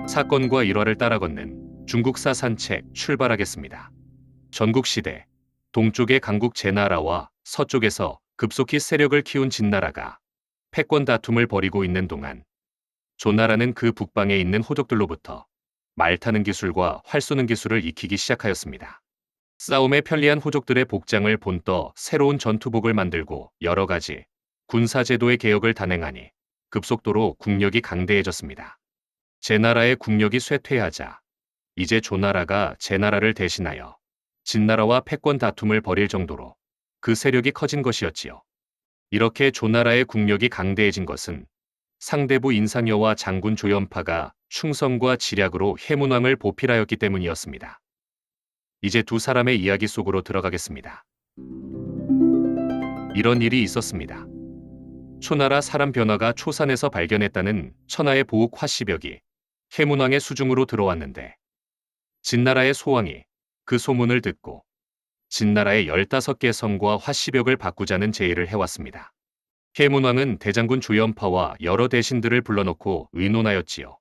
사건과 일화를 따라 걷는 중국사 산책 출발하겠습니다. 전국시대 동쪽의 강국 제나라와 서쪽에서 급속히 세력을 키운 진나라가 패권 다툼을 벌이고 있는 동안 조나라는 그 북방에 있는 호족들로부터 말 타는 기술과 활 쏘는 기술을 익히기 시작하였습니다. 싸움에 편리한 호족들의 복장을 본떠 새로운 전투복을 만들고 여러 가지 군사제도의 개혁을 단행하니 급속도로 국력이 강대해졌습니다. 제나라의 국력이 쇠퇴하자 이제 조나라가 제나라를 대신하여 진나라와 패권 다툼을 벌일 정도로 그 세력이 커진 것이었지요. 이렇게 조나라의 국력이 강대해진 것은 상대부 인상여와 장군 조연파가 충성과 지략으로 해문왕을 보필하였기 때문이었습니다. 이제 두 사람의 이야기 속으로 들어가겠습니다. 이런 일이 있었습니다. 초나라 사람 변화가 초산에서 발견했다는 천하의 보욱 화씨벽이 해문왕의 수중으로 들어왔는데 진나라의 소왕이 그 소문을 듣고 진나라의 15개 성과 화씨벽을 바꾸자는 제의를 해왔습니다. 해문왕은 대장군 조연파와 여러 대신들을 불러놓고 의논하였지요.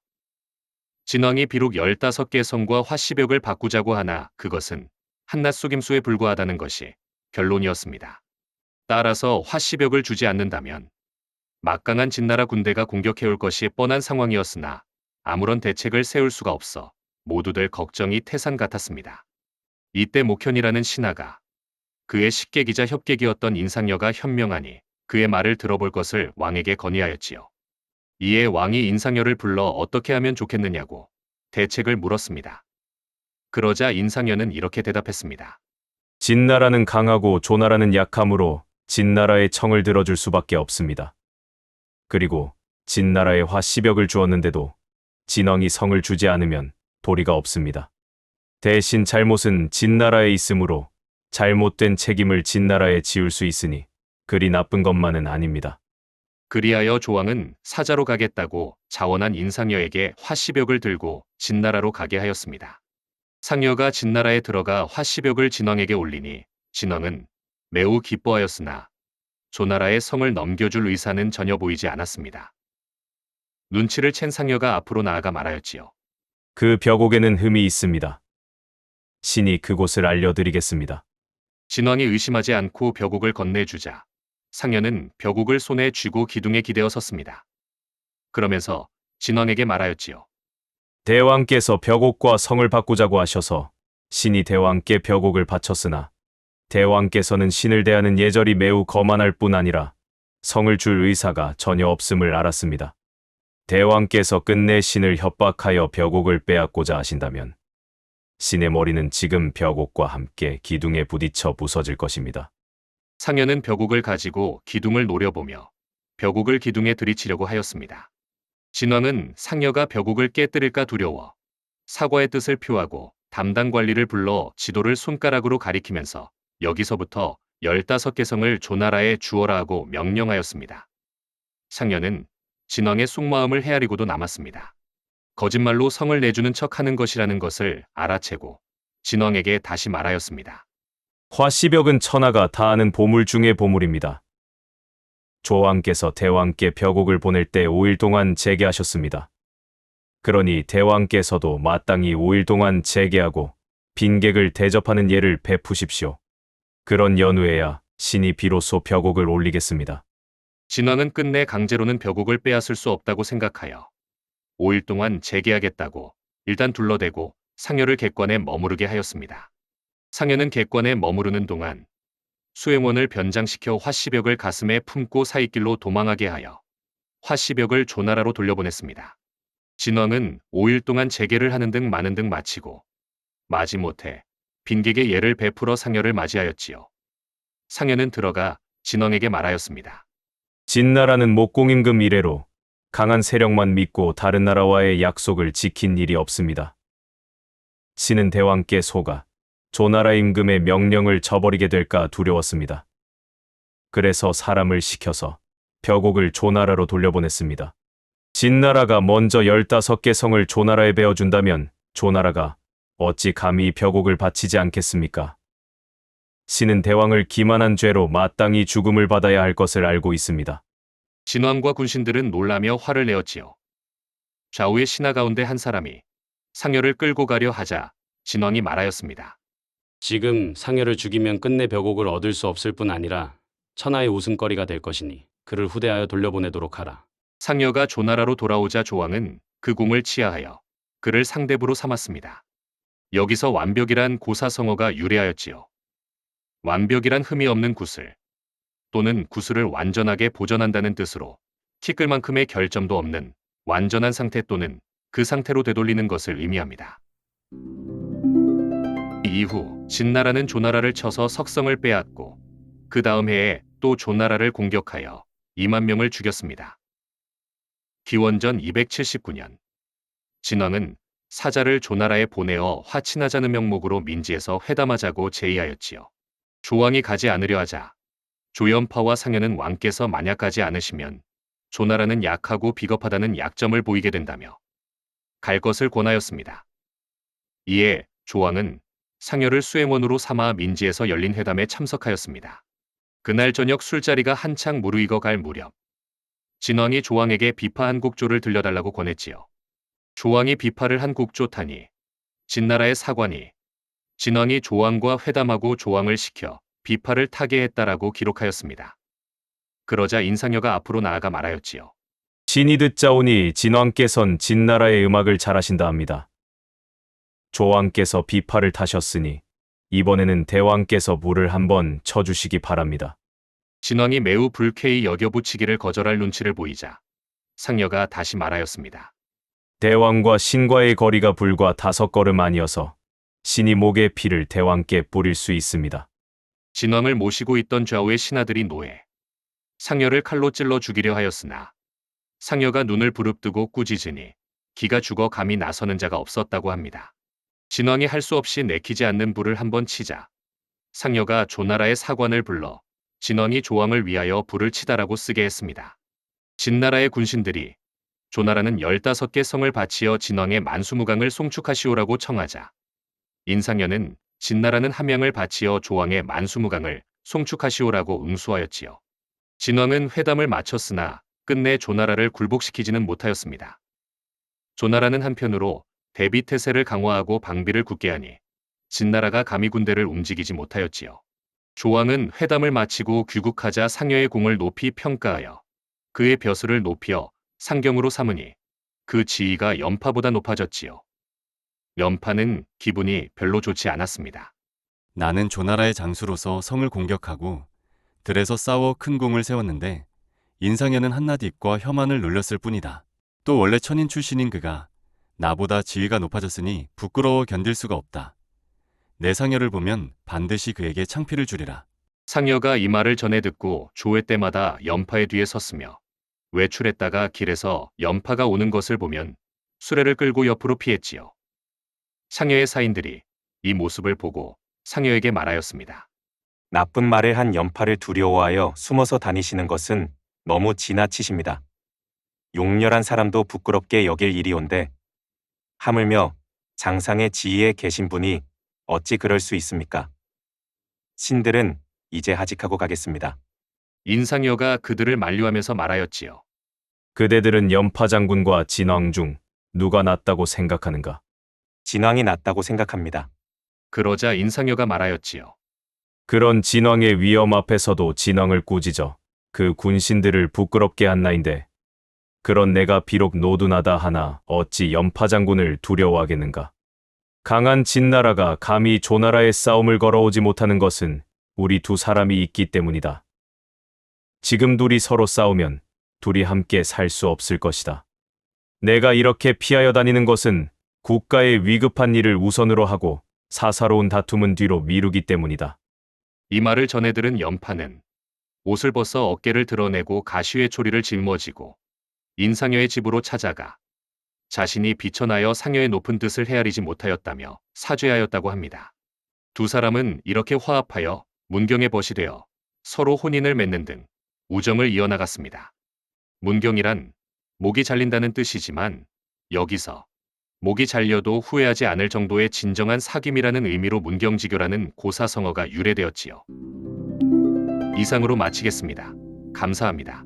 진왕이 비록 15개 성과 화씨벽을 바꾸자고 하나 그것은 한낱 속임수에 불과하다는 것이 결론이었습니다. 따라서 화씨벽을 주지 않는다면 막강한 진나라 군대가 공격해올 것이 뻔한 상황이었으나 아무런 대책을 세울 수가 없어 모두들 걱정이 태산 같았습니다. 이때 목현이라는 신하가 그의 식객이자 협객이었던 인상여가 현명하니 그의 말을 들어볼 것을 왕에게 건의하였지요. 이에 왕이 인상여를 불러 어떻게 하면 좋겠느냐고 대책을 물었습니다. 그러자 인상여는 이렇게 대답했습니다. 진나라는 강하고 조나라는 약하므로 진나라의 청을 들어줄 수밖에 없습니다. 그리고 진나라에 화씨벽을 주었는데도 진왕이 성을 주지 않으면 도리가 없습니다. 대신 잘못은 진나라에 있으므로 잘못된 책임을 진나라에 지울 수 있으니 그리 나쁜 것만은 아닙니다. 그리하여 조왕은 사자로 가겠다고 자원한 인상여에게 화씨벽을 들고 진나라로 가게 하였습니다. 상여가 진나라에 들어가 화씨벽을 진왕에게 올리니 진왕은 매우 기뻐하였으나 조나라의 성을 넘겨줄 의사는 전혀 보이지 않았습니다. 눈치를 챈 상여가 앞으로 나아가 말하였지요. 그 벽옥에는 흠이 있습니다. 신이 그곳을 알려드리겠습니다. 진왕이 의심하지 않고 벽옥을 건네주자 상여는 벽옥을 손에 쥐고 기둥에 기대어 섰습니다. 그러면서 진왕에게 말하였지요. 대왕께서 벽옥과 성을 바꾸자고 하셔서 신이 대왕께 벽옥을 바쳤으나 대왕께서는 신을 대하는 예절이 매우 거만할 뿐 아니라 성을 줄 의사가 전혀 없음을 알았습니다. 대왕께서 끝내 신을 협박하여 벽옥을 빼앗고자 하신다면 신의 머리는 지금 벽옥과 함께 기둥에 부딪혀 부서질 것입니다. 상여는 벽옥을 가지고 기둥을 노려보며 벽옥을 기둥에 들이치려고 하였습니다. 진왕은 상여가 벽옥을 깨뜨릴까 두려워 사과의 뜻을 표하고 담당 관리를 불러 지도를 손가락으로 가리키면서 여기서부터 15개 성을 조나라에 주어라 하고 명령하였습니다. 상여는 진왕의 속마음을 헤아리고도 남았습니다. 거짓말로 성을 내주는 척하는 것이라는 것을 알아채고 진왕에게 다시 말하였습니다. 화씨벽은 천하가 다 아는 보물 중의 보물입니다. 조왕께서 대왕께 벽옥을 보낼 때 5일 동안 재개하셨습니다. 그러니 대왕께서도 마땅히 5일 동안 재개하고 빈객을 대접하는 예를 베푸십시오. 그런 연후에야 신이 비로소 벽옥을 올리겠습니다. 진왕은 끝내 강제로는 벽옥을 빼앗을 수 없다고 생각하여 5일 동안 재개하겠다고 일단 둘러대고 상여를 객관에 머무르게 하였습니다. 상여는 객관에 머무르는 동안 수행원을 변장시켜 화씨벽을 가슴에 품고 사이길로 도망하게 하여 화씨벽을 조나라로 돌려보냈습니다. 진왕은 5일 동안 재개를 하는 등 많은 등 마치고 마지못해 빈객의 예를 베풀어 상여를 맞이하였지요. 상여는 들어가 진왕에게 말하였습니다. 진나라는 목공임금 이래로 강한 세력만 믿고 다른 나라와의 약속을 지킨 일이 없습니다. 신은 대왕께 속아 조나라 임금의 명령을 저버리게 될까 두려웠습니다. 그래서 사람을 시켜서 벽옥을 조나라로 돌려보냈습니다. 진나라가 먼저 15개 성을 조나라에 베어준다면 조나라가 어찌 감히 벽옥을 바치지 않겠습니까? 신은 대왕을 기만한 죄로 마땅히 죽음을 받아야 할 것을 알고 있습니다. 진왕과 군신들은 놀라며 화를 내었지요. 좌우의 신하 가운데 한 사람이 상여를 끌고 가려 하자 진왕이 말하였습니다. 지금 상여를 죽이면 끝내 벽옥을 얻을 수 없을 뿐 아니라 천하의 웃음거리가 될 것이니 그를 후대하여 돌려보내도록 하라. 상여가 조나라로 돌아오자 조왕은 그 궁을 치하하여 그를 상대부로 삼았습니다. 여기서 완벽이란 고사성어가 유래하였지요. 완벽이란 흠이 없는 구슬 또는 구슬을 완전하게 보존한다는 뜻으로 티끌만큼의 결점도 없는 완전한 상태 또는 그 상태로 되돌리는 것을 의미합니다. 이후 진나라는 조나라를 쳐서 석성을 빼앗고 그 다음 해에 또 조나라를 공격하여 2만 명을 죽였습니다. 기원전 279년 진왕은 사자를 조나라에 보내어 화친하자는 명목으로 민지에서 회담하자고 제의하였지요. 조왕이 가지 않으려 하자 조연파와 상여는 왕께서 만약 가지 않으시면 조나라는 약하고 비겁하다는 약점을 보이게 된다며 갈 것을 권하였습니다. 이에 조왕은 상여를 수행원으로 삼아 민지에서 열린 회담에 참석하였습니다. 그날 저녁 술자리가 한창 무르익어 갈 무렵 진왕이 조왕에게 비파 한 국조를 들려달라고 권했지요. 조왕이 비파를 한 국조타니 진나라의 사관이 진왕이 조왕과 회담하고 조왕을 시켜 비파를 타게 했다라고 기록하였습니다. 그러자 인상여가 앞으로 나아가 말하였지요. 신이 듣자오니 진왕께선 진나라의 음악을 잘하신다 합니다. 조왕께서 비파를 타셨으니 이번에는 대왕께서 물을 한번 쳐주시기 바랍니다. 진왕이 매우 불쾌히 여겨붙이기를 거절할 눈치를 보이자 상여가 다시 말하였습니다. 대왕과 신과의 거리가 불과 5걸음 아니어서 신이 목의 피를 대왕께 뿌릴 수 있습니다. 진왕을 모시고 있던 좌우의 신하들이 노해 상여를 칼로 찔러 죽이려 하였으나 상여가 눈을 부릅뜨고 꾸짖으니 기가 죽어 감히 나서는 자가 없었다고 합니다. 진왕이 할 수 없이 내키지 않는 불을 한번 치자 상여가 조나라의 사관을 불러 진왕이 조왕을 위하여 불을 치다라고 쓰게 했습니다. 진나라의 군신들이 조나라는 15개 성을 바치어 진왕의 만수무강을 송축하시오라고 청하자 인상여는 진나라는 함양을 바치어 조왕의 만수무강을 송축하시오라고 응수하였지요. 진왕은 회담을 마쳤으나 끝내 조나라를 굴복시키지는 못하였습니다. 조나라는 한편으로 대비태세를 강화하고 방비를 굳게 하니 진나라가 감히 군대를 움직이지 못하였지요. 조왕은 회담을 마치고 귀국하자 상여의 공을 높이 평가하여 그의 벼슬을 높여 상경으로 삼으니 그 지위가 연파보다 높아졌지요. 연파는 기분이 별로 좋지 않았습니다. 나는 조나라의 장수로서 성을 공격하고 들에서 싸워 큰 공을 세웠는데 인상여는 한낱 입과 혐한을 눌렸을 뿐이다. 또 원래 천인 출신인 그가 나보다 지위가 높아졌으니 부끄러워 견딜 수가 없다. 내 상여를 보면 반드시 그에게 창피를 주리라. 상여가 이 말을 전해 듣고 조회 때마다 연파의 뒤에 섰으며 외출했다가 길에서 연파가 오는 것을 보면 수레를 끌고 옆으로 피했지요. 상여의 사인들이 이 모습을 보고 상여에게 말하였습니다. 나쁜 말을 한 연파를 두려워하여 숨어서 다니시는 것은 너무 지나치십니다. 용렬한 사람도 부끄럽게 여길 일이온데 하물며 장상의 지위에 계신 분이 어찌 그럴 수 있습니까? 신들은 이제 하직하고 가겠습니다. 인상여가 그들을 만류하면서 말하였지요. 그대들은 연파 장군과 진왕 중 누가 낫다고 생각하는가? 진왕이 낫다고 생각합니다. 그러자 인상여가 말하였지요. 그런 진왕의 위엄 앞에서도 진왕을 꾸짖어 그 군신들을 부끄럽게 한 나인데 그런 내가 비록 노둔하다 하나 어찌 연파 장군을 두려워하겠는가? 강한 진나라가 감히 조나라의 싸움을 걸어오지 못하는 것은 우리 두 사람이 있기 때문이다. 지금 둘이 서로 싸우면 둘이 함께 살 수 없을 것이다. 내가 이렇게 피하여 다니는 것은 국가의 위급한 일을 우선으로 하고 사사로운 다툼은 뒤로 미루기 때문이다. 이 말을 전해 들은 연파는 옷을 벗어 어깨를 드러내고 가시의 초리를 짊어지고 인상여의 집으로 찾아가 자신이 비천하여 상여의 높은 뜻을 헤아리지 못하였다며 사죄하였다고 합니다. 두 사람은 이렇게 화합하여 문경에 벗이 되어 서로 혼인을 맺는 등 우정을 이어나갔습니다. 문경이란 목이 잘린다는 뜻이지만 여기서 목이 잘려도 후회하지 않을 정도의 진정한 사귐이라는 의미로 문경지교라는 고사성어가 유래되었지요. 이상으로 마치겠습니다. 감사합니다.